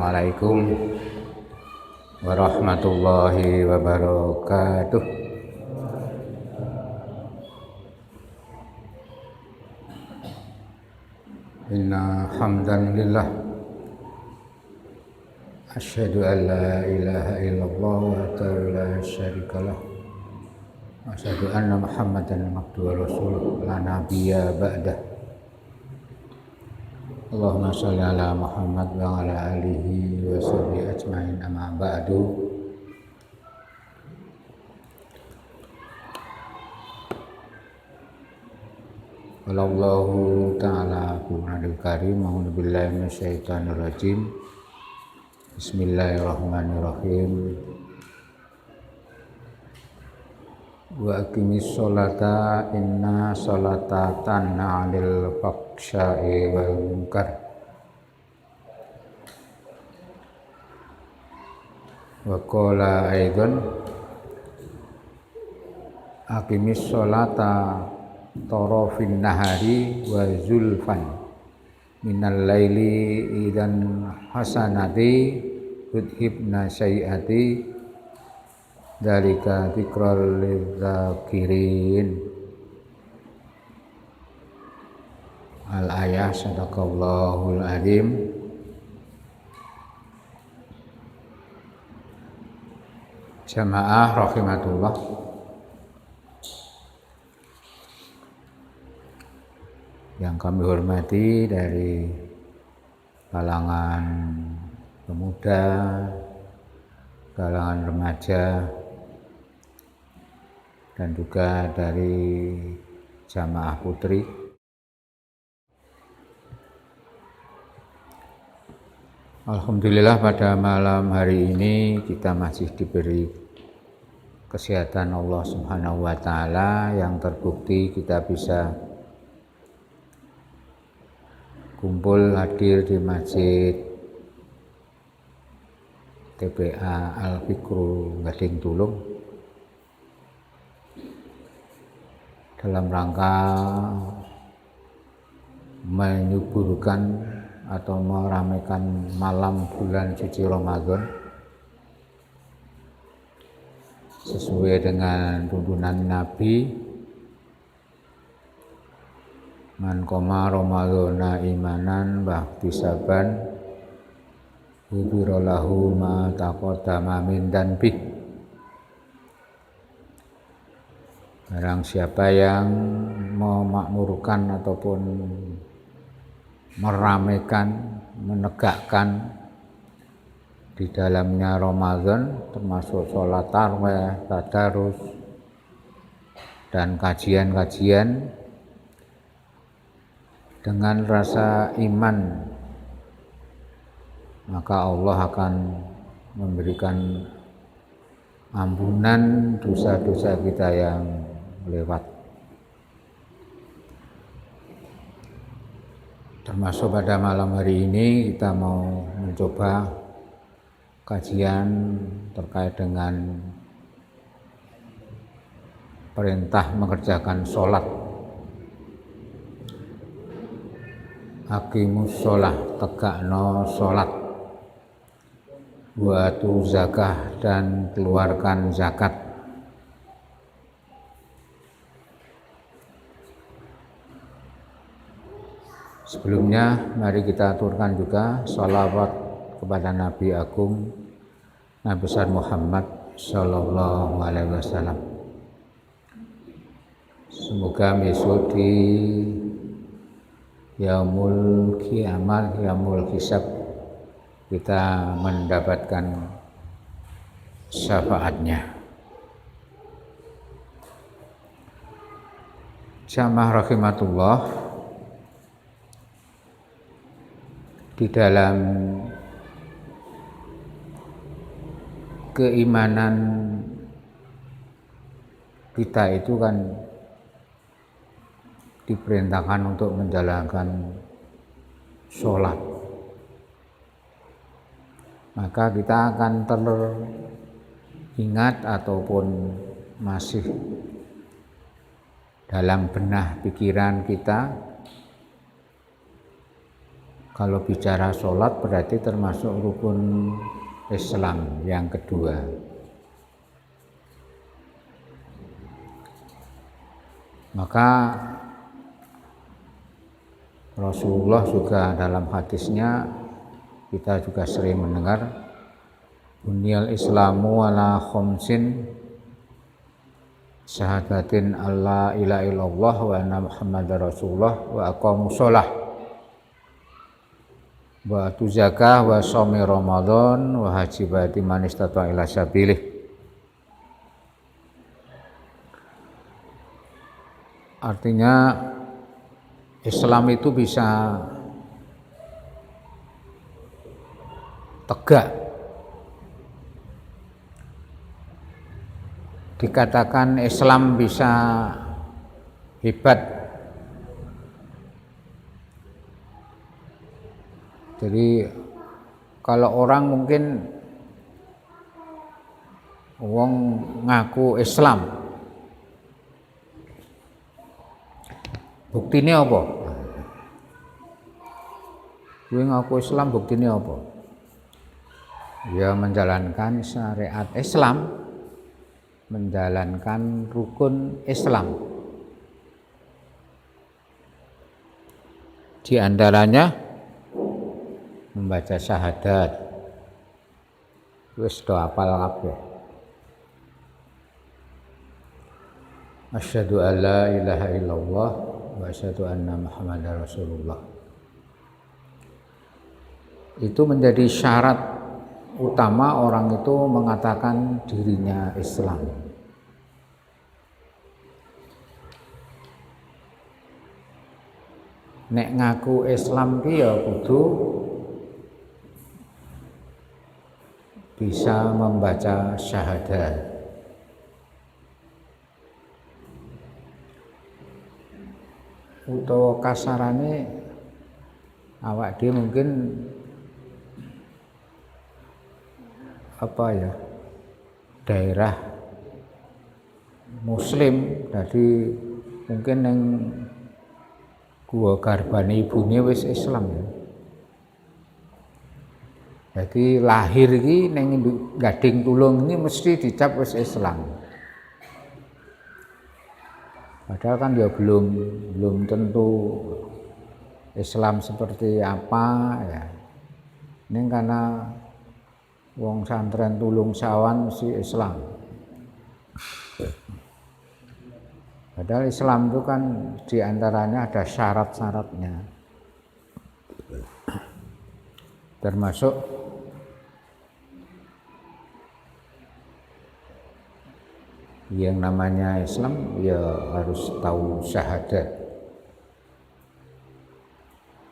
Assalamualaikum warahmatullahi wabarakatuh. Inna hamdanillah asyhadu an la ilaha illallah wa la syarikalah wa asyhadu anna Muhammadan abduhu wa rasuluh la nabiyya ba'dah. Allahumma sholli ala Muhammad wa ala alihi wa sahbihi ajmain, amma ba'du. Wallahu ta'ala Qur'anul Karim. A'udzu billahi minasyaitonir rajim. Bismillahirrahmanirrahim. Wa aqimis sholata inna sholata tanha 'anil fahsya'i wal munkar. Wa qala aidan aqimis sholata tarafin nahari wa zulfan minal laili idan hasanati tudhibna syai'ati dzalika dzikral lidzakirin. Al-ayah. Sadaqallahul azim. Jamaah rahimatullah, yang kami hormati dari kalangan pemuda, kalangan remaja, dan juga dari jamaah putri. Alhamdulillah, pada malam hari ini kita masih diberi kesehatan Allah Subhanahu wa Ta'ala, yang terbukti kita bisa kumpul hadir di Masjid TPA Al-Fikru Gading Tulung dalam rangka menyuburkan atau meramaikan malam bulan suci Ramadan sesuai dengan tuntunan Nabi, man qoma ramadhana imanan wa ihtisaban ghufira lahu ma taqaddama min dhanbi. Barang siapa yang memakmurkan ataupun meramaikan, menegakkan di dalamnya Ramadan, termasuk sholat tarawih, tadarus, dan kajian-kajian dengan rasa iman, maka Allah akan memberikan ampunan dosa-dosa kita yang lewat. Termasuk pada malam hari ini kita mau mencoba kajian terkait dengan perintah mengerjakan sholat. Aqimus sholah, tegakno sholat. Wa atu zakah, dan keluarkan zakat. Sebelumnya mari kita aturkan juga sholawat kepada Nabi Agung, Nabi besar Muhammad Sallallahu Alaihi Wasallam. Semoga besok di Yaumul Qiyamah, Yaumul Hisab, kita mendapatkan syafaatnya. Jamaah rahimatullah, di dalam keimanan kita itu kan diperintahkan untuk menjalankan sholat. Maka kita akan teringat ataupun masih dalam benah pikiran kita Kalau bicara sholat berarti termasuk rukun Islam yang kedua. Maka Rasulullah juga dalam hadisnya, kita juga sering mendengar, bunyal islamu ala khamsin syahadatin alla ilaha illallah wa anna muhammadar rasulullah wa aqamus shalah wa atu zakah wa shaumi ramadan wa haji baiti man istata ila sabilih. Artinya Islam itu bisa tegak, dikatakan Islam bisa hebat. Jadi kalau orang mungkin wong ngaku Islam, buktinya apa? Gue ngaku Islam buktinya apa? Ya menjalankan syariat Islam, menjalankan rukun Islam. Di antaranya membaca syahadat. Wis do hafal kabeh. Asyhadu an la ilaha illallah wa asyhadu anna muhammadar rasulullah. Itu menjadi syarat utama orang itu mengatakan dirinya Islam. Nek ngaku Islam ki ya kudu bisa membaca syahadat. Utawa kasarane awak dia mungkin daerah muslim, jadi mungkin yang gua garbane ibune wis Islam ya. Jadi lahir iki ning Gading Tulung ini mesti dicap wis Islam. Padahal kan ya belum tentu Islam seperti apa ya. Ini karena wong santren Tulung Sawan mesti Islam. Padahal Islam itu kan diantaranya ada syarat-syaratnya. Termasuk yang namanya Islam ya harus tahu syahadat.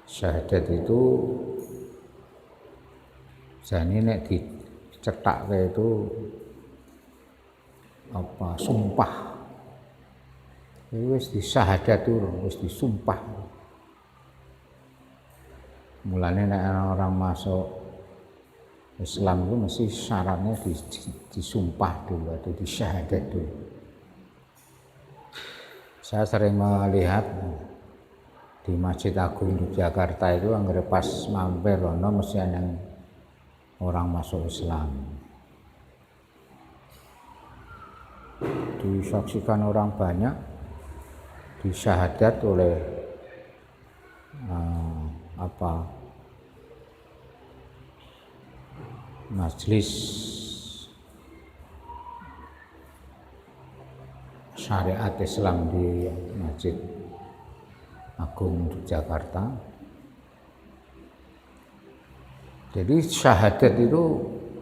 Syahadat itu jane nek dicethake itu sumpah. Wis disyahadat durung, wis disumpah. Mulane nek orang masuk Islam itu mesti syaratnya disumpah dulu atau disyahadat dulu. Saya sering melihat di Masjid Agung Yogyakarta itu anggere pas mampir ono mesti ada orang masuk Islam. Disaksikan orang banyak, disyahadat oleh majelis syariat Islam di Masjid Agung Jakarta. Jadi syahadat itu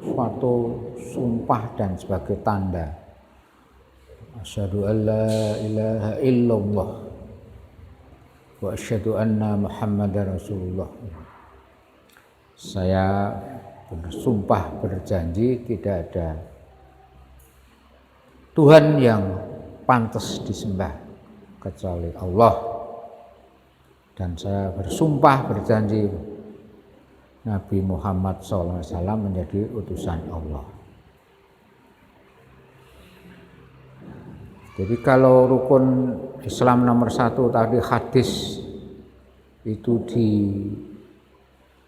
suatu sumpah dan sebagai tanda asyhadu an la ilaha illallah wa asyhadu anna muhammadar rasulullah. Saya bersumpah berjanji tidak ada Tuhan yang pantas disembah kecuali Allah, dan saya bersumpah berjanji Nabi Muhammad SAW menjadi utusan Allah. Jadi kalau rukun Islam nomor 1 tadi hadis itu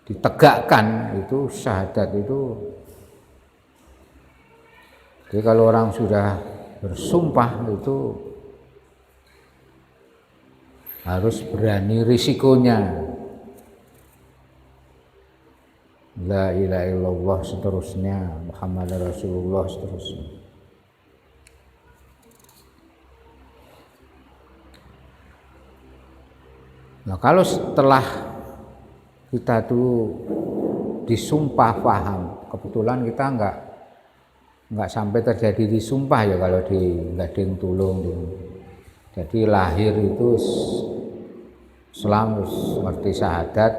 ditegakkan itu syahadat itu. Jadi kalau orang sudah bersumpah itu harus berani risikonya. La ilaha illallah seterusnya, Muhammad Rasulullah seterusnya. Nah kalau setelah kita tuh disumpah paham, kebetulan kita enggak sampai terjadi disumpah ya kalau di gading tulung. Jadi lahir itu Islam seperti syahadat,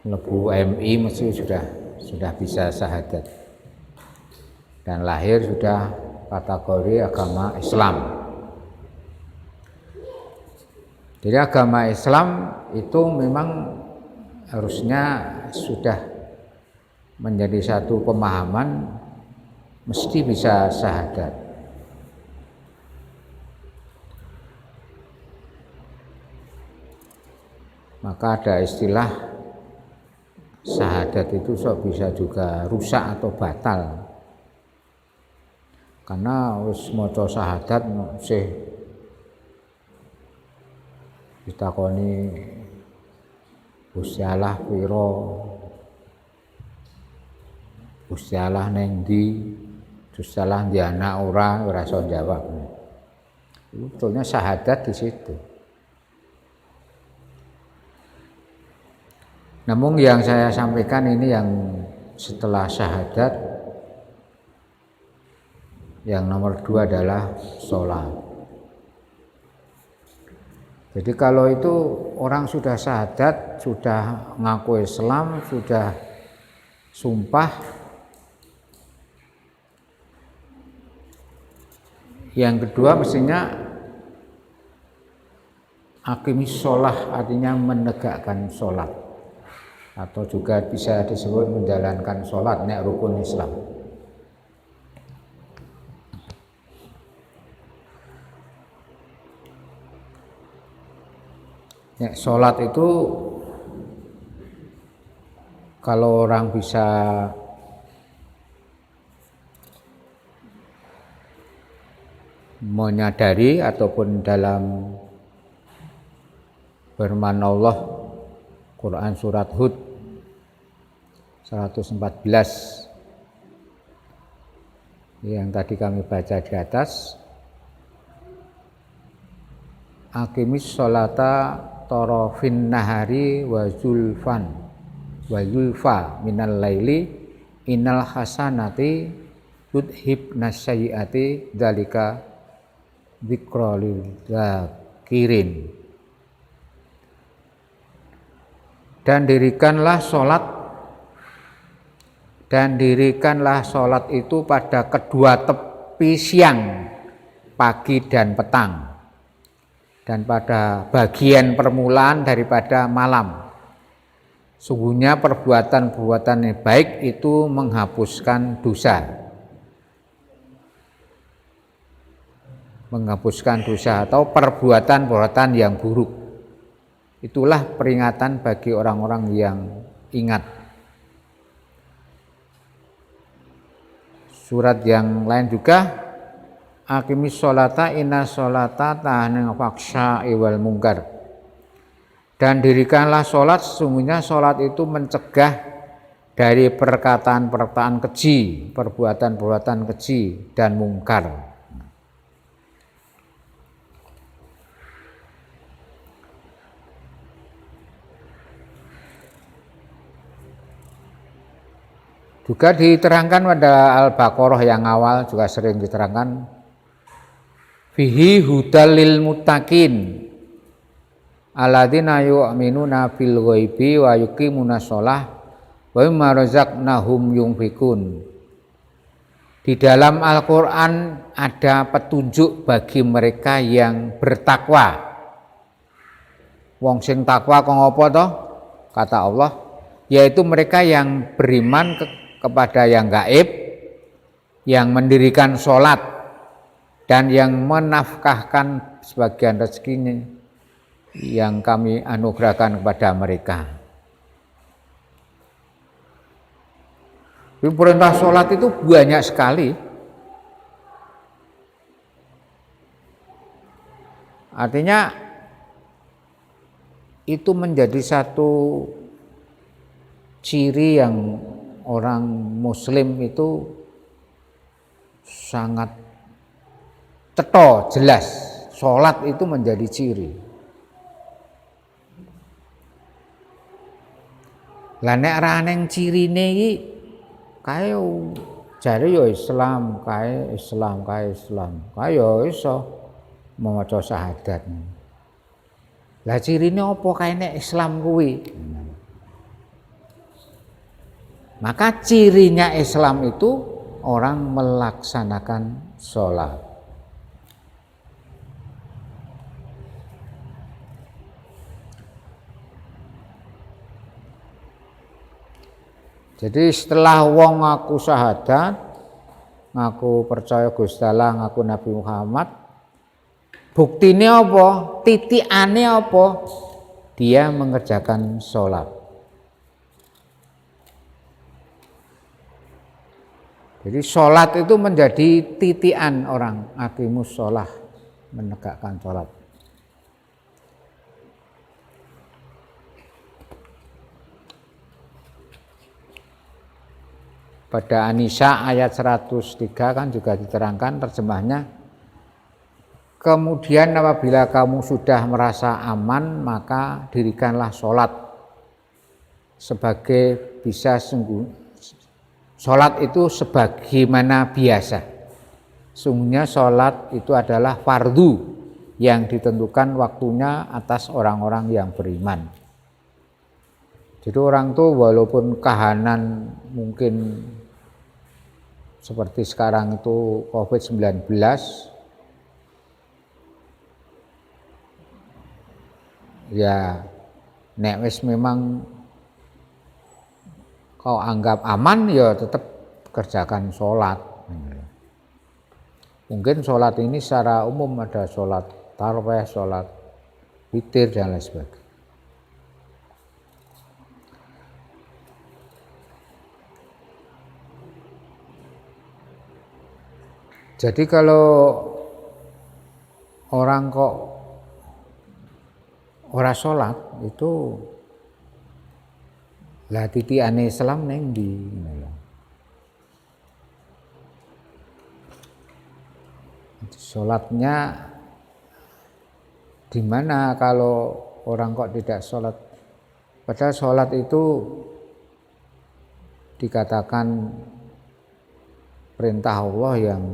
lebu MI mesti sudah bisa syahadat dan lahir sudah kategori agama Islam. Jadi agama Islam itu memang harusnya sudah menjadi satu pemahaman mesti bisa syahadat. Maka ada istilah syahadat itu bisa juga rusak atau batal. Karena wis maca syahadat sih ditakoni Gusti Allah pira, Gusti Allah ning ndi, Gusti Allah ndi anak ora iso jawab. Itu betulnya syahadat di situ. Namun yang saya sampaikan ini yang setelah syahadat, yang nomor 2 adalah sholat. Jadi kalau itu orang sudah syahadat, sudah ngaku Islam, sudah sumpah, yang kedua mestinya aqimis sholah, artinya menegakkan sholat, atau juga bisa disebut menjalankan sholat, nek rukun Islam. Nek sholat itu kalau orang bisa menyadari ataupun dalam firman Allah Quran surat Hud 114 yang tadi kami baca di atas, aqimis sholata tarafin nahari wa zulfa minal laili innal hasanati yudhibna sayyiati dzalika dzikra lil zakirin. Dan dirikanlah sholat itu pada kedua tepi siang, pagi dan petang, dan pada bagian permulaan daripada malam. Sungguhnya perbuatan-perbuatan yang baik itu menghapuskan dosa. Menghapuskan dosa atau perbuatan-perbuatan yang buruk. Itulah peringatan bagi orang-orang yang ingat. Surat yang lain juga, aqimis sholata inna sholata tanha fahsya'i wal munkar. Dan dirikanlah sholat, sesungguhnya sholat itu mencegah dari perkataan-perkataan keji, perbuatan-perbuatan keji dan mungkar. Juga diterangkan pada Al-Baqarah yang awal juga sering diterangkan, fihi hudal lil muttaqin alladzina yu'minuna bil ghaibi wa yuqimuna shalah wa mimma razaqnahum yunfikun. Di dalam Al-Qur'an ada petunjuk bagi mereka yang bertakwa. Wong sing takwa kok apa toh? Kata Allah, yaitu mereka yang beriman kepada yang gaib, yang mendirikan sholat, dan yang menafkahkan sebagian rezekinya yang kami anugerahkan kepada mereka. Perintah sholat itu banyak sekali. Artinya itu menjadi satu ciri yang orang Muslim itu sangat cetha, jelas. Sholat itu menjadi ciri. Lah nek ra neng cirine iki kae jare ya Islam, kae Islam, kae ya iso maca syahadat. Lah cirine apa kae nek Islam kuwi? Maka cirinya Islam itu orang melaksanakan sholat. Jadi setelah wong ngaku syahadat, ngaku percaya Gusti Allah, ngaku Nabi Muhammad, buktine apa? Titikane apa? Dia mengerjakan sholat. Jadi sholat itu menjadi titian orang aqimus sholah, menegakkan sholat. Pada An-Nisa ayat 103 kan juga diterangkan terjemahnya, kemudian apabila kamu sudah merasa aman maka dirikanlah sholat sebagai bisa sholat itu sebagaimana biasa. Sungguhnya sholat itu adalah fardu yang ditentukan waktunya atas orang-orang yang beriman. Jadi orang tuh walaupun kahanan mungkin seperti sekarang itu COVID-19, ya nek wis memang kau anggap aman ya tetap kerjakan sholat. Mungkin sholat ini secara umum ada sholat tarawih, sholat witir dan lain sebagainya. Jadi kalau orang kok ora sholat itu lah titiane Islam neng di sholatnya di mana kalau orang kok tidak sholat? Padahal sholat itu dikatakan perintah Allah yang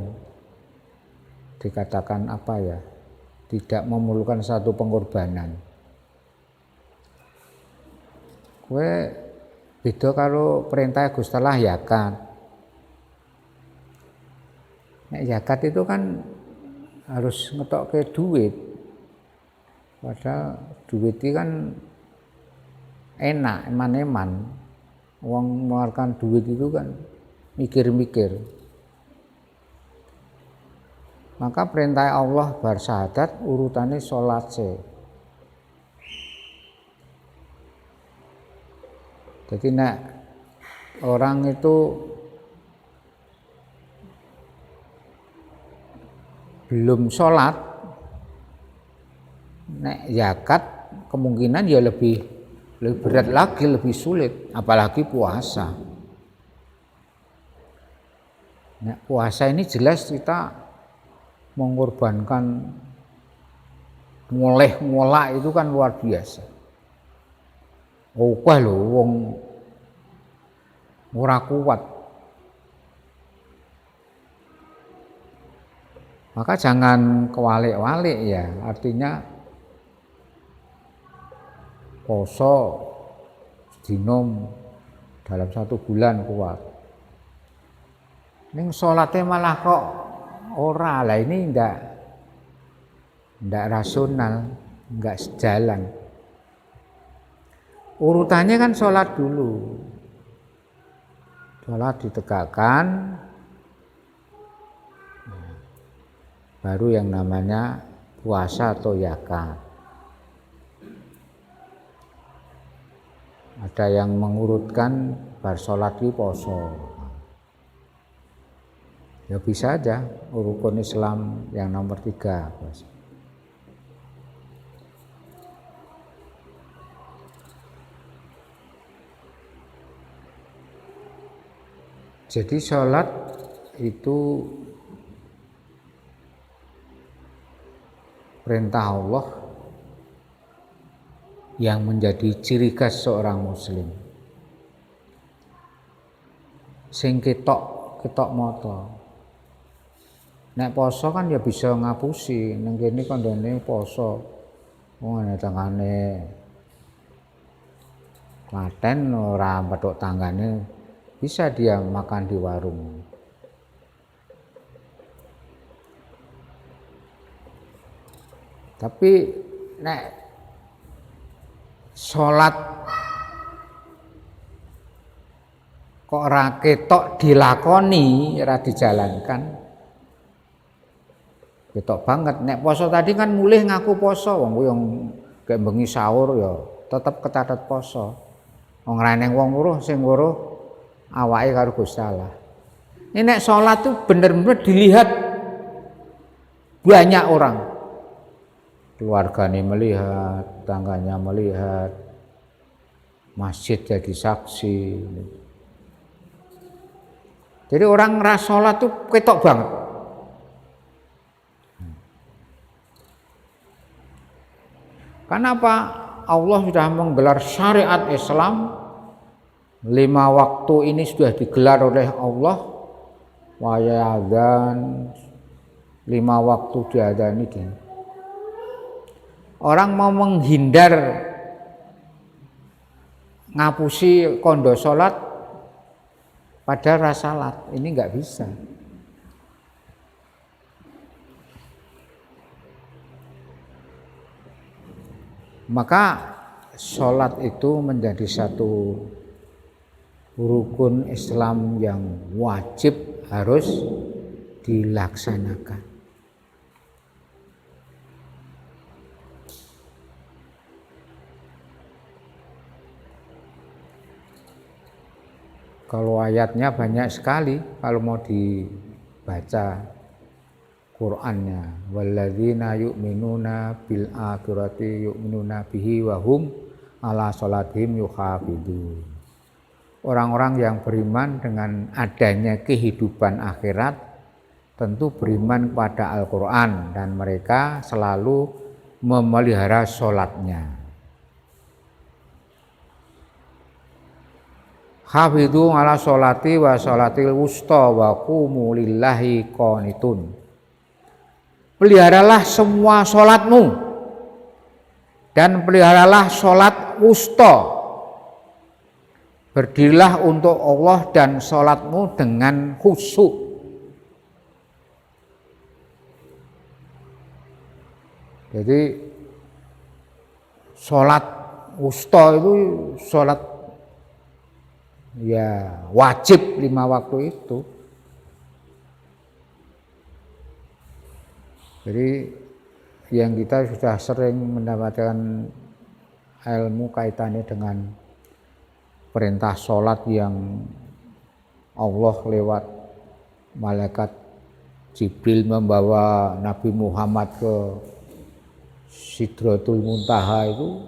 dikatakan apa ya, tidak memerlukan satu pengorbanan. Kue beda kalau perintah Gusti Allah zakat. Nek zakat itu kan harus ngetokke duit. Padahal duit itu kan enak, eman-eman. Wong mengeluarkan duit itu kan mikir-mikir. Maka perintah Allah bar syahadat urutannya sholat sih. Jadi nek orang itu belum sholat, nek zakat kemungkinan ya lebih berat lagi, lebih sulit, apalagi puasa. Nek puasa ini jelas kita mengorbankan ngoleh-ngolak itu kan luar biasa. Oke lho wong ora kuat. Maka jangan kewalik-walik ya, artinya poso sedina dalam 1 bulan kuat. Ning sholatnya malah kok ora, lah ini ndak rasional, nggak sejalan. Urutannya kan sholat dulu, sholat ditegakkan, baru yang namanya puasa atau zakat. Ada yang mengurutkan bar sholat di poso. Ya bisa aja rukun Islam yang nomor 3. Jadi sholat itu perintah Allah yang menjadi ciri khas seorang muslim. Sing ketok mata. Nek poso kan ya bisa ngapusi, nang kene kandhane poso. Wong ana tangane Klaten ora petuk tanggane, bisa dia makan di warung. Tapi nek salat kok ora ketok dilakoni, ora dijalankan. Ketok banget. Nek poso tadi kan mulih ngaku poso, wong kuwi yang gek bengi sahur ya tetep kecatet poso. Wong reneng wong weruh sing weruh awake karo Gusti Allah. Ini nek salat tuh bener-bener dilihat banyak orang. Keluarganya melihat, tangganya melihat, masjid jadi saksi. Jadi orang ngeras sholat tuh ketok banget. Kenapa? Allah sudah menggelar syariat Islam, 5 waktu ini sudah digelar oleh Allah. Wayadzan 5 waktu diadzani kan. Orang mau menghindar ngapusi kondo sholat pada rasalat, ini nggak bisa. Maka sholat itu menjadi satu rukun Islam yang wajib harus dilaksanakan. Kalau ayatnya banyak sekali kalau mau dibaca Qur'annya. Walladzina yu'minuna bil akhirati yu'minuna bihi wa hum ala sholatihim yuhafidun. Orang-orang yang beriman dengan adanya kehidupan akhirat tentu beriman kepada Al-Qur'an dan mereka selalu memelihara sholatnya. Hafidhu ala sholati wa sholatil wusta wa qumu lillahi qanitun. Peliharalah semua sholatmu dan peliharalah sholat wusta. Berdirilah untuk Allah dan sholatmu dengan khusyuk. Jadi sholat wusta itu sholat ya wajib 5 waktu itu. Jadi yang kita sudah sering mendapatkan ilmu kaitannya dengan perintah sholat yang Allah lewat malaikat Jibril membawa Nabi Muhammad ke Sidratul Muntaha itu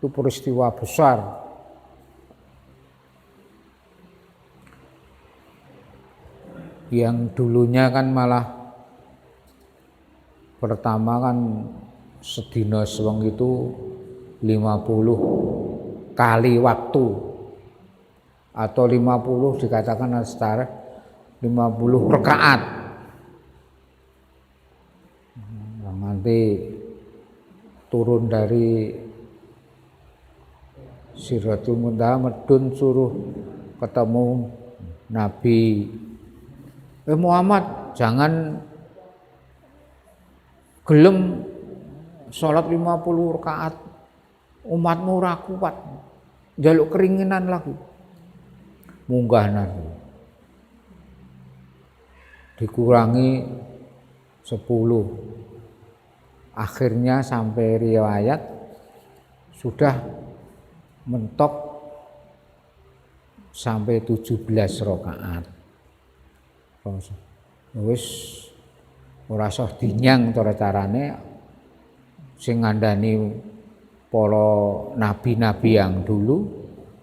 peristiwa besar. Yang dulunya kan malah pertama kan sedina seweng itu 50 kali waktu atau 50 dikatakan setara 50 rakaat. Nanti turun dari Sidratul Muntaha medun suruh ketemu Nabi Muhammad, jangan gelem sholat 50 rakaat, umatmu ora kuat, njaluk keringinan lagi. Munggah nanti dikurangi 10. Akhirnya sampai riwayat sudah mentok sampai 17 rakaat. Wis ora usah dinyang cara carane sing ngandani para nabi-nabi yang dulu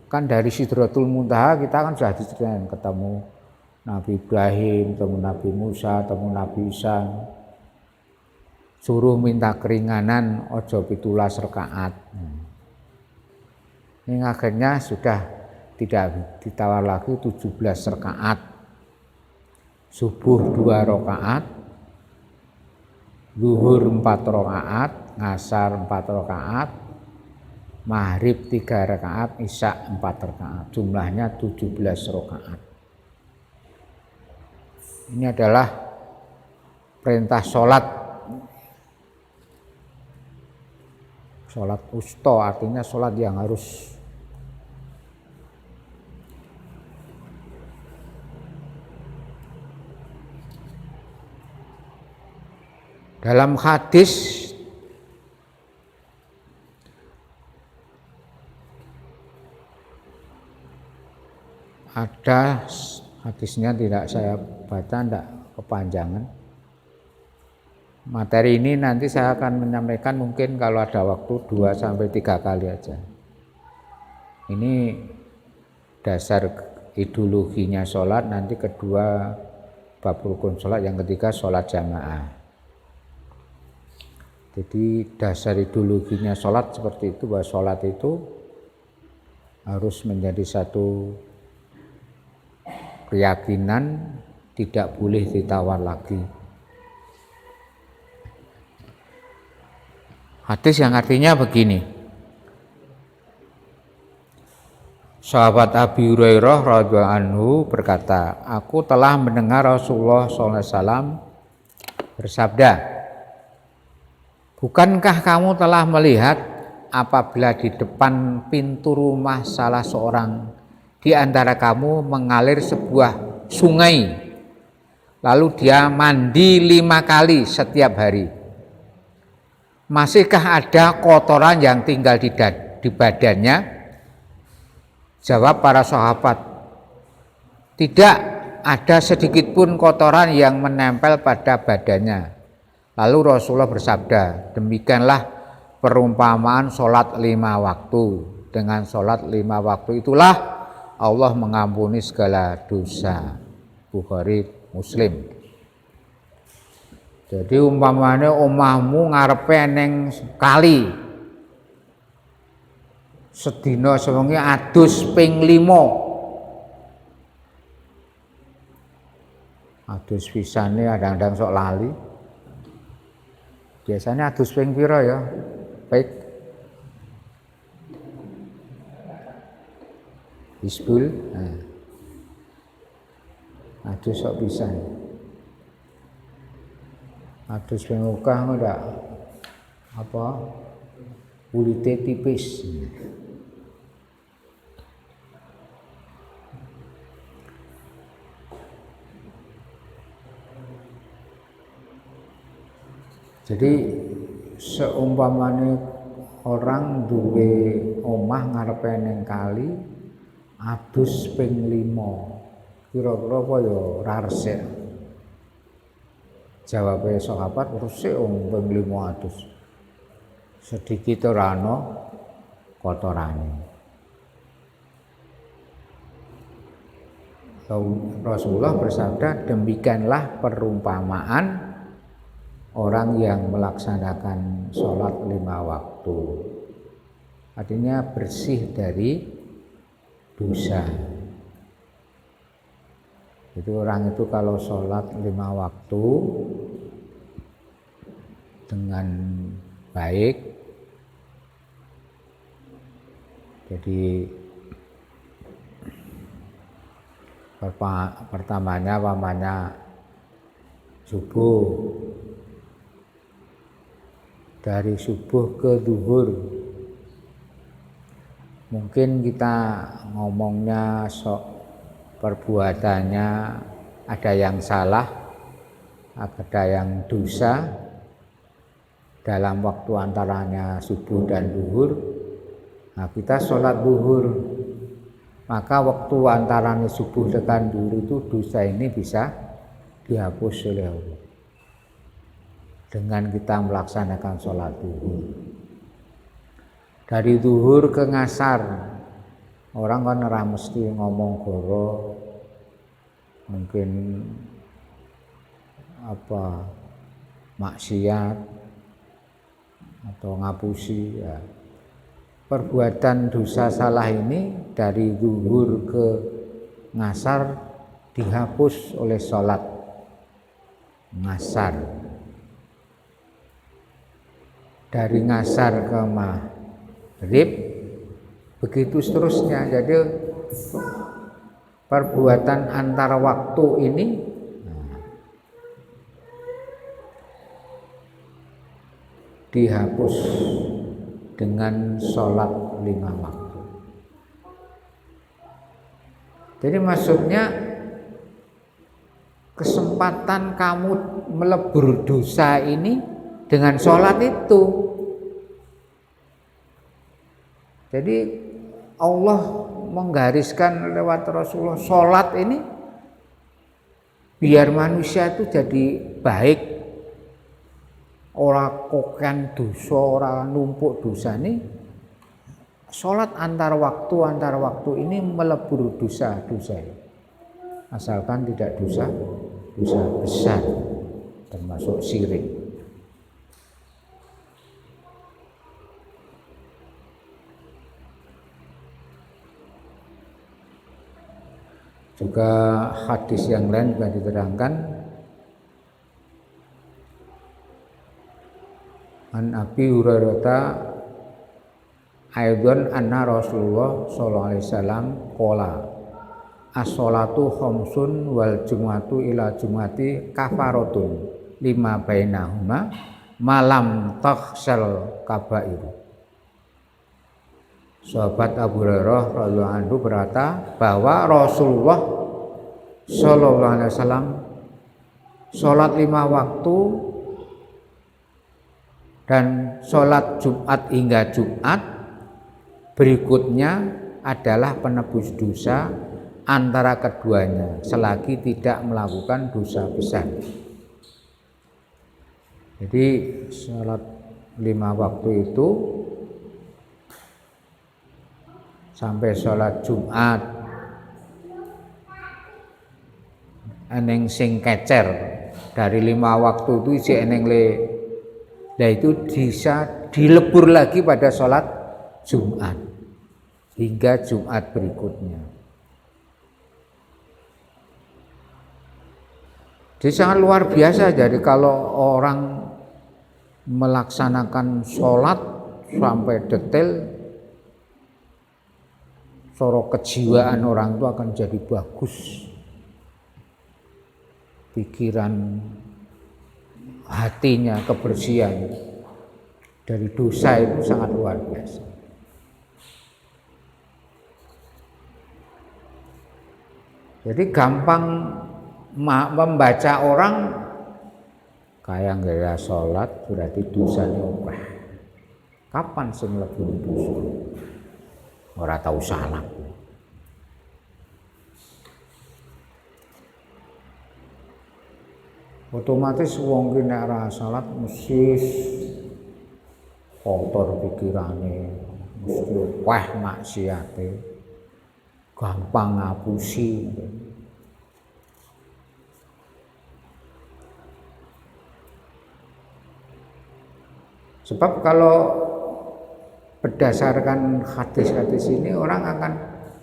kan dari Sidratul Muntaha kita kan sudah diceritain ketemu Nabi Ibrahim, ketemu Nabi Musa, ketemu Nabi Isa. Suruh minta keringanan ojo 17 rakaat. Ini akhirnya sudah tidak ditawar lagi 17 rakaat. Subuh 2 rakaat, zuhur 4 rakaat, ngasar 4 rakaat, maghrib 3 rakaat, isya 4 rakaat. Jumlahnya 17 rakaat. Ini adalah perintah sholat. Sholat usta artinya sholat yang harus dalam hadis ada, hadisnya tidak saya baca, tidak kepanjangan. Materi ini nanti saya akan menyampaikan mungkin kalau ada waktu 2-3 kali aja. Ini dasar ideologinya sholat, nanti kedua bab rukun sholat, yang ketiga sholat jamaah. Jadi dasar ideologinya sholat seperti itu, bahwa sholat itu harus menjadi satu keyakinan, tidak boleh ditawar lagi. Hadis yang artinya begini. Sahabat Abi Hurairah radhiyallahu anhu berkata, aku telah mendengar Rasulullah SAW bersabda, bukankah kamu telah melihat apabila di depan pintu rumah salah seorang di antara kamu mengalir sebuah sungai, lalu dia mandi 5 kali setiap hari. Masihkah ada kotoran yang tinggal di badannya? Jawab para sahabat, tidak ada sedikit pun kotoran yang menempel pada badannya. Lalu Rasulullah bersabda, demikianlah perumpamaan sholat 5 waktu. Dengan sholat 5 waktu itulah Allah mengampuni segala dosa. Bukhari, Muslim. Jadi umpamanya omahmu ngarepe ning kali, sedina sewengi adus ping 5. Adus pisane kadang-kadang sok lali. Biasanya adus ping pira ya? Baik. Isbul. Nah. Adus sok pisan. Adus ping ukah ndak apa? Kulite tipis. Jadi seumpamane orang duwe omah ngarepe ning kali adus ping 5. Kira-kira apa ya ra resik. Jawabe sahabat resik ping 5 adus. Sedikit ora ana kotorane. Rasulullah bersabda, demikianlah perumpamaan orang yang melaksanakan sholat 5 waktu. Artinya bersih dari dosa. Itu orang itu kalau sholat 5 waktu dengan baik, jadi pertamanya subuh, dari subuh ke zuhur. Mungkin kita ngomongnya perbuatannya ada yang salah, ada yang dosa dalam waktu antaranya subuh dan zuhur, Nah, kita sholat zuhur, maka waktu antaranya subuh tekan zuhur itu dosa ini bisa dihapus oleh Allah dengan kita melaksanakan sholat zuhur. Dari zuhur ke ngasar, orang kan ora mesti ngomong goro, mungkin maksiat atau ngapusi ya. Perbuatan dosa salah ini dari zuhur ke ngasar dihapus oleh sholat ngasar. Dari ngasar ke maghrib begitu seterusnya. Jadi perbuatan antar waktu ini dihapus dengan sholat 5 waktu. Jadi maksudnya kesempatan kamu melebur dosa ini dengan sholat itu. Jadi Allah menggariskan lewat Rasulullah sholat ini biar manusia itu jadi baik. Ora kokan dosa, ora numpuk dosa ini. Sholat antar waktu ini melebur dosa-dosa. Asalkan tidak dosa besar, termasuk syirik. Juga hadis yang lain juga diterangkan an Abi Hurairah aidon anna Rasulullah sallallahu alaihi wasallam qala as-sholatu khamsun wal jumu'atu ila jumu'ati kafaratun lima bainahuma malam takhsal kabair. Sahabat Abu Hurairah radhiyallahu anhu berkata bahwa Rasulullah sallallahu alaihi wasallam sholat 5 waktu dan sholat Jumat hingga Jumat berikutnya adalah penebus dosa antara keduanya selagi tidak melakukan dosa besar. Jadi sholat 5 waktu itu sampai sholat Jumat eneng sing kecer dari 5 waktu itu isi eneng le. Nah itu bisa dilebur lagi pada sholat Jumat hingga Jumat berikutnya. Jadi sangat luar biasa. Jadi kalau orang melaksanakan sholat sampai detail, sorok kejiwaan orang itu akan jadi bagus. Pikiran hatinya, kebersihan dari dosa itu sangat luar biasa. Jadi gampang membaca orang kayak nggak sholat berarti dosanya opah. Kapan sih mlebu dosa? Ora tahu salah. Otomatis wong ki nek ora salat mesti kotor pikirane, mesti wah maksiate, gampang ngapusi. Sebab kalau berdasarkan hadis-hadis ini orang akan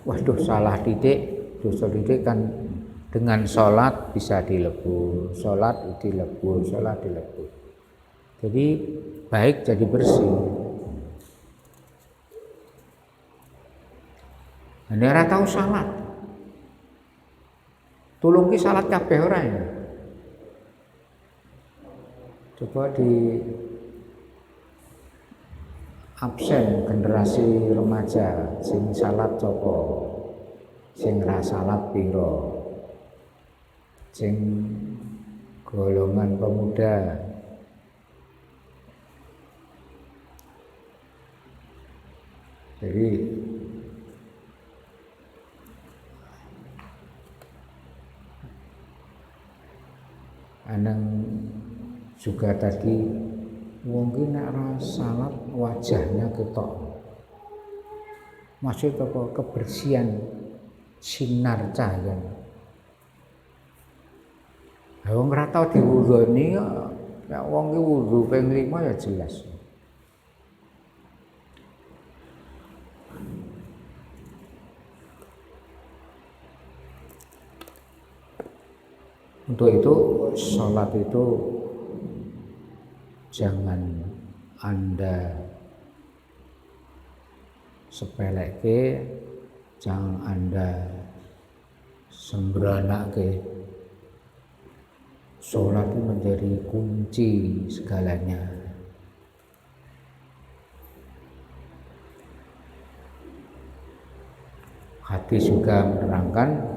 waduh salah didik, dosa didik kan dengan sholat bisa dilebur, sholat dilebur, sholat dilebur. Jadi baik jadi bersih. Nek ora tau salat. Tulung ki salat kabeh ora ya. Coba di absen generasi remaja sing salat coba, sing ra salat piro. Sing golongan pemuda Jadi anang juga tadi mungkin nek salat wajahnya ketok. Maksud apa kebersihan sinar cahaya. Wong ora tau diwudoni ya wong ki wudu ping 5 ya jelas. Untuk itu sholat itu jangan Anda sepeleke, jangan Anda sembranake. Sholat itu menjadi kunci segalanya. Hadis juga menerangkan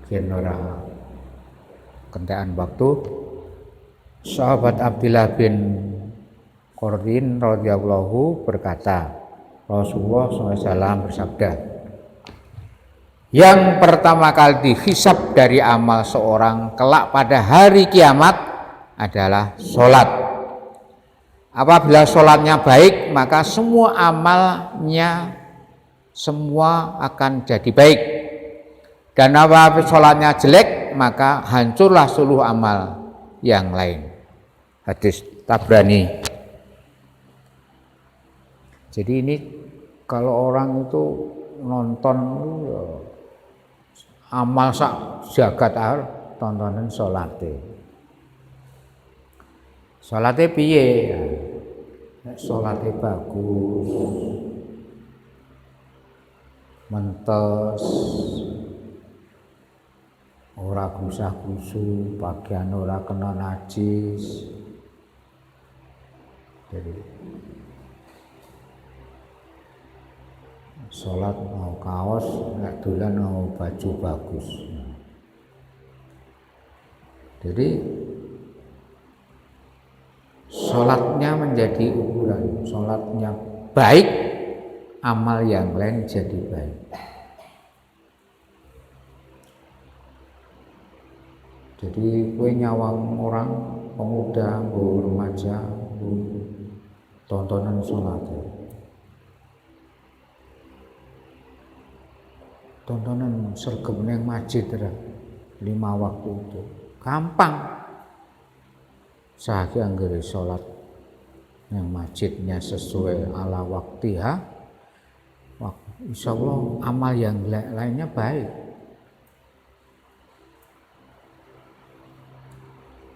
yen ora kentekan waktu, sahabat Abdullah bin Qurdin radhiyallahu berkata, Rasulullah SAW bersabda, yang pertama kali dihisab dari amal seorang kelak pada hari kiamat adalah sholat. Apabila sholatnya baik, maka semua amalnya semua akan jadi baik. Dan apabila sholatnya jelek, maka hancurlah seluruh amal yang lain. Hadis Tabrani. Jadi ini kalau orang itu nonton amal sak jagat tontonan salate. Salate piye? Salate bagus. Mentes. Ora gusah-gusu, pakaian ora kena najis. Jadi sholat mau kaos, nek dolan mau baju bagus. Jadi sholatnya menjadi ukuran, sholatnya baik, amal yang lain jadi baik. Jadi kowe nyawang orang pemuda, remaja, tontonan sholat. Tontonan sergem neng masjid 5 waktu itu gampang. Saiki anggere salat neng masjidnya sesuai ala waktiha, insyaallah amal yang lainnya baik.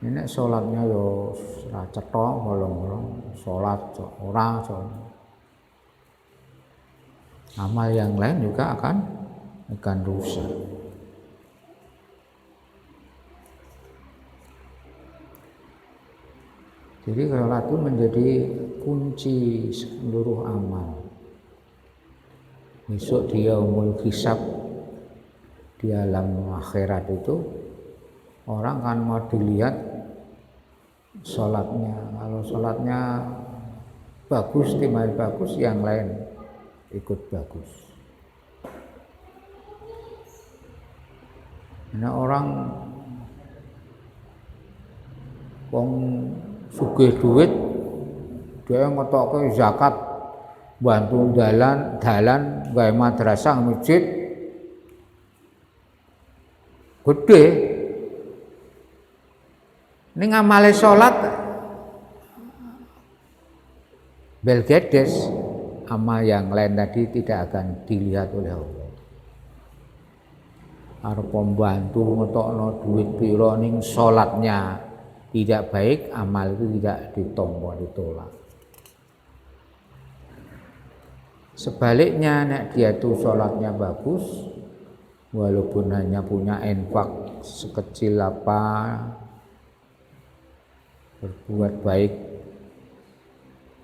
Ini salatnya yo ora cetok bolong-bolong, salat ora amal yang lain juga akan rusak. Jadi salat itu menjadi kunci seluruh amal. Besok di yaumul hisab di alam akhirat itu orang kan mau dilihat sholatnya. Kalau sholatnya bagus, timbal bagus, yang lain ikut bagus. Nah orang wong sugih duit dia ngetokke zakat, bantu dalan gawe madrasah masjid gede. Ning amale salat belgedes, amal yang lain tadi tidak akan dilihat oleh Allah. Arep pembantu ngetokno duit pira ning salatnya tidak baik, amal itu tidak ditompo, ditolak. Sebaliknya nek dia itu salatnya bagus, walaupun hanya punya infak sekecil apa, berbuat baik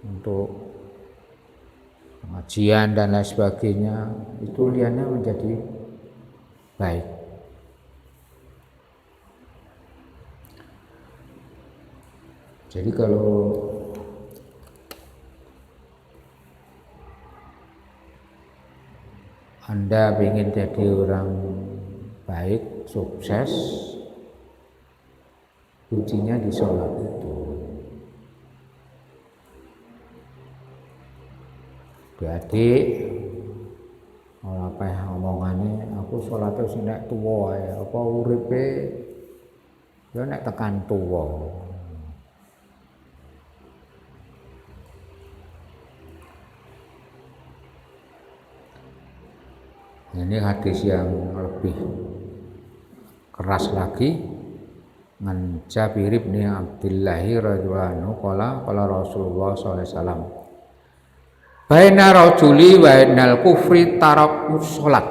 untuk pengajian dan lain sebagainya, itu liannya menjadi baik. Jadi kalau Anda ingin jadi orang baik, sukses, kuncinya di sholat itu. Adik, ora apa omongane aku sholat wis nek tuwa ae, apa uripe ya nek tekan tuwa. Ini hadis yang lebih keras lagi. Man Jabir bin Abdullah radhiyallahu anhu qala Rasulullah sallallahu alaihi wasallam baina rajuli wa bainal kufri tarakus salat.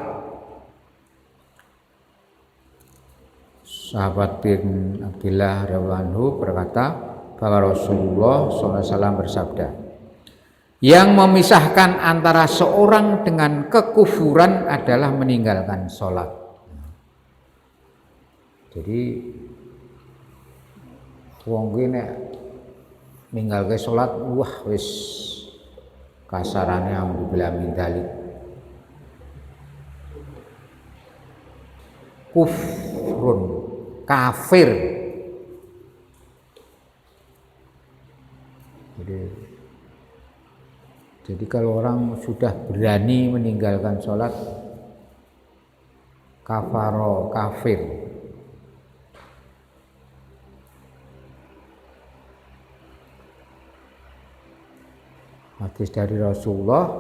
Sahabat bin Abdullah radhiyallahu anhu berkata bahwa Rasulullah sallallahu alaihi wasallam bersabda, yang memisahkan antara seorang dengan kekufuran adalah meninggalkan sholat. Jadi wong kuwi nek ninggalke sholat, wah wis kasarane ambil min dalik. Kufrun, kafir. Jadi kalau orang sudah berani meninggalkan sholat, kafaro, kafir. Hadis dari Rasulullah,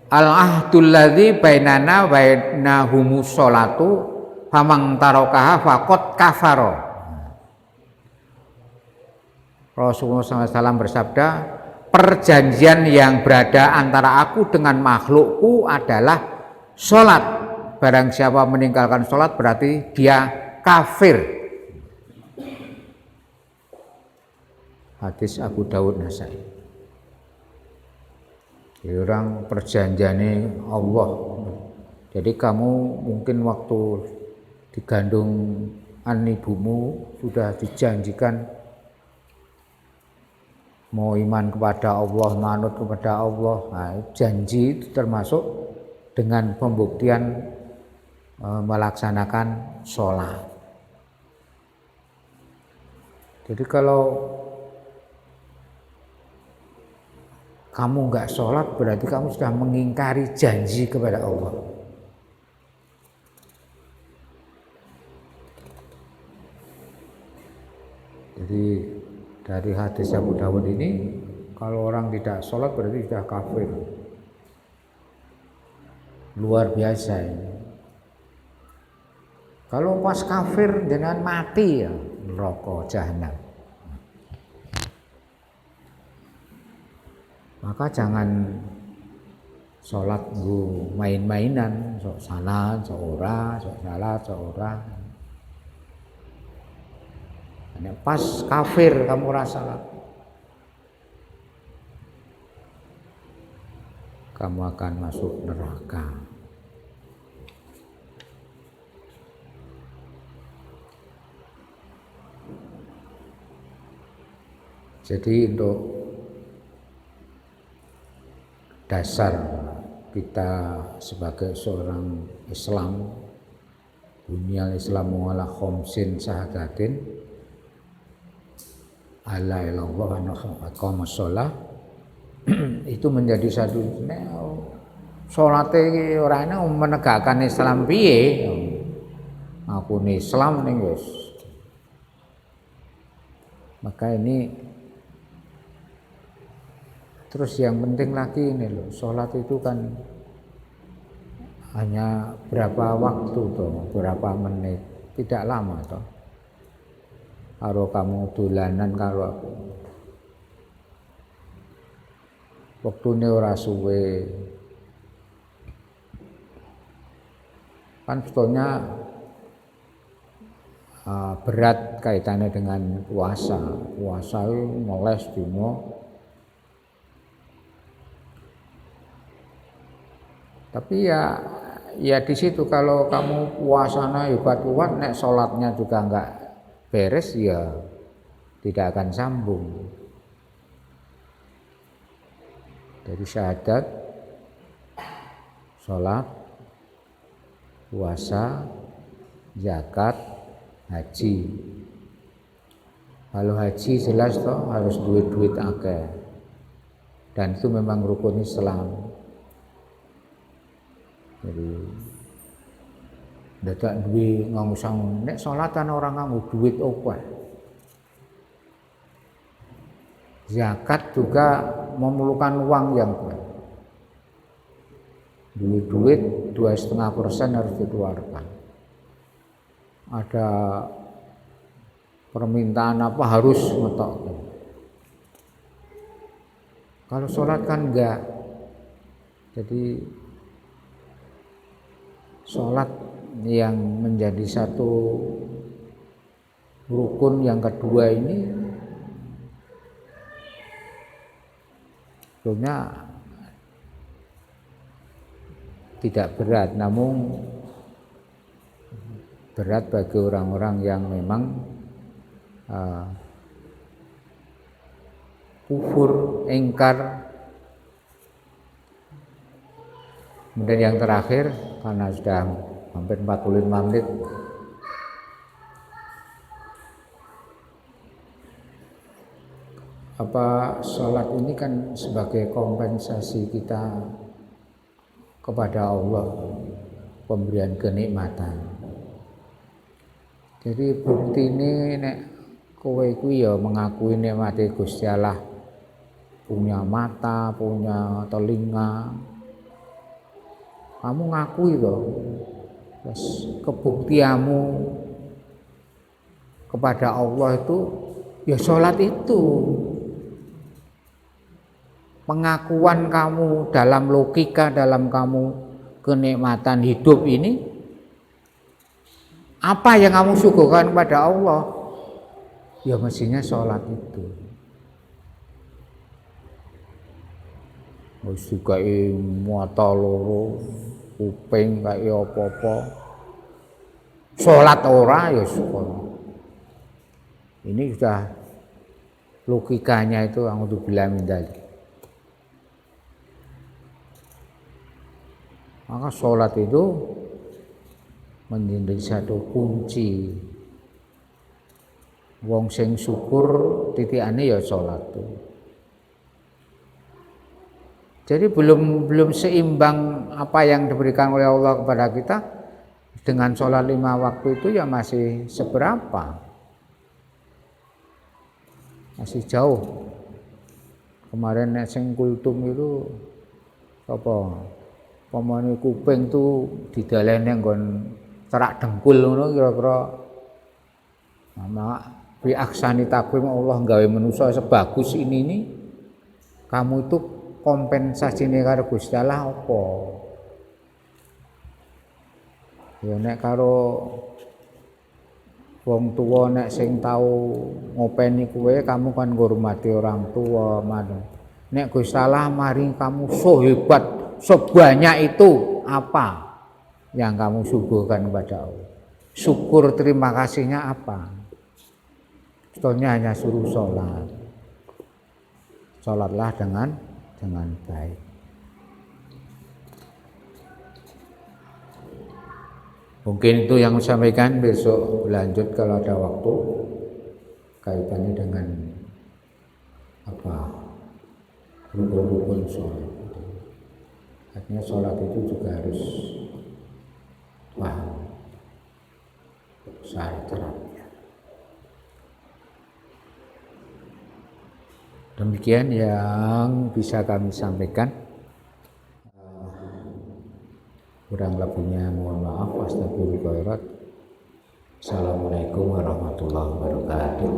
al-ahdul ladzi bainana wa bainahumus sholatu famang tarokaha faqad kafaro. Rasulullah SAW bersabda, perjanjian yang berada antara aku dengan makhlukku adalah sholat. Barang siapa meninggalkan sholat berarti dia kafir. Hadis Abu Dawud Nasai. Jadi orang perjanjiannya Allah. Jadi kamu mungkin waktu digandung ibumu sudah dijanjikan mau iman kepada Allah, manut kepada Allah. Nah, janji itu termasuk dengan pembuktian melaksanakan sholat. Jadi kalau kamu enggak sholat berarti kamu sudah mengingkari janji kepada Allah. Jadi dari hadis Abu Dawud ini, kalau orang tidak sholat berarti sudah kafir. Luar biasa ini. Kalau pas kafir dengan mati ya neraka jahanam. Maka jangan sholat nggo main-mainan, sok salat, sok ora, sok salat, sok ora. Pas kafir kamu rasa kamu akan masuk neraka. Jadi untuk dasar kita sebagai seorang Islam, bunyal Islamu ala khamsin syahadatin alla ilallah wa aqamus shalah, itu menjadi satu salate ora ana menegakkan Islam piye. Aku nih Islam ning wis. Maka ini terus yang penting lagi ini loh, sholat itu kan hanya berapa waktu toh, berapa menit, tidak lama toh. Kalau kamu dolanan kalau waktune ora suwe, kan sebetulnya berat kaitannya dengan puasa. Puasa itu moles dino. Tapi ya di situ kalau kamu puasanya hebat kuat, nek sholatnya juga enggak beres ya tidak akan sambung. Dari syahadat, sholat, puasa, zakat, haji. Kalau haji jelas toh harus duit akeh. Dan itu memang rukun Islam. Jadi dadak duwe nganggo nek salatan orang nganggo duit akeh. Zakat juga memerlukan uang yang banyak. Duit 2,5% harus dikeluarkan. Ada permintaan apa harus ngetok. Kalau sholat kan enggak. Jadi sholat yang menjadi satu rukun yang kedua ini sebetulnya tidak berat, namun berat bagi orang-orang yang memang kufur, ingkar. Kemudian yang terakhir, karena sudah hampir 45 menit, sholat ini kan sebagai kompensasi kita kepada Allah, pemberian kenikmatan. Jadi bukti ini nek kowe kuwi ya mengakui nikmate Gusti Allah, punya mata, punya telinga. Kamu ngakui loh. Terus kebuktianmu kepada Allah itu ya sholat itu. Pengakuan kamu dalam logika, dalam kamu kenikmatan hidup ini, apa yang kamu syukurkan kepada Allah? Ya mestinya sholat itu. Wis dikai mata loro, kuping kaya apa-apa. Sholat ora ya syukur. Ini sudah logikanya itu a'udzubillahi min dzalik. Maka sholat itu menjadi satu kunci. Wong sing syukur titikane ya sholat itu. Jadi belum seimbang apa yang diberikan oleh Allah kepada kita dengan sholat 5 waktu itu ya masih seberapa? Masih jauh. Kemarin nek sing kultum itu apa? Pamane kuping tuh didalene nggon cerak dengkul ngono kira-kira. Mama bi aksani takwim Allah gawe manusa sebagus ini kamu itu kompensasine karo Gusti Allah apa? Ya nek karo wong tuwa nek sing tau ngopeni kowe kamu kan ngurmati orang tua manut. Nek Gusti Allah maring kamu so hebat sebanyak itu apa yang kamu syukurkan kepada Allah? Syukur terima kasihnya apa? Sebetulnya hanya suruh sholat. Sholatlah dengan baik. Mungkin itu yang saya sampaikan, besok lanjut kalau ada waktu kaitannya dengan rukun-rukun sholat. Artinya sholat itu juga harus paham syarat-syaratnya. Demikian yang bisa kami sampaikan. Kurang lebihnya mohon maaf. Astagfirullahaladzim. Assalamualaikum warahmatullahi wabarakatuh.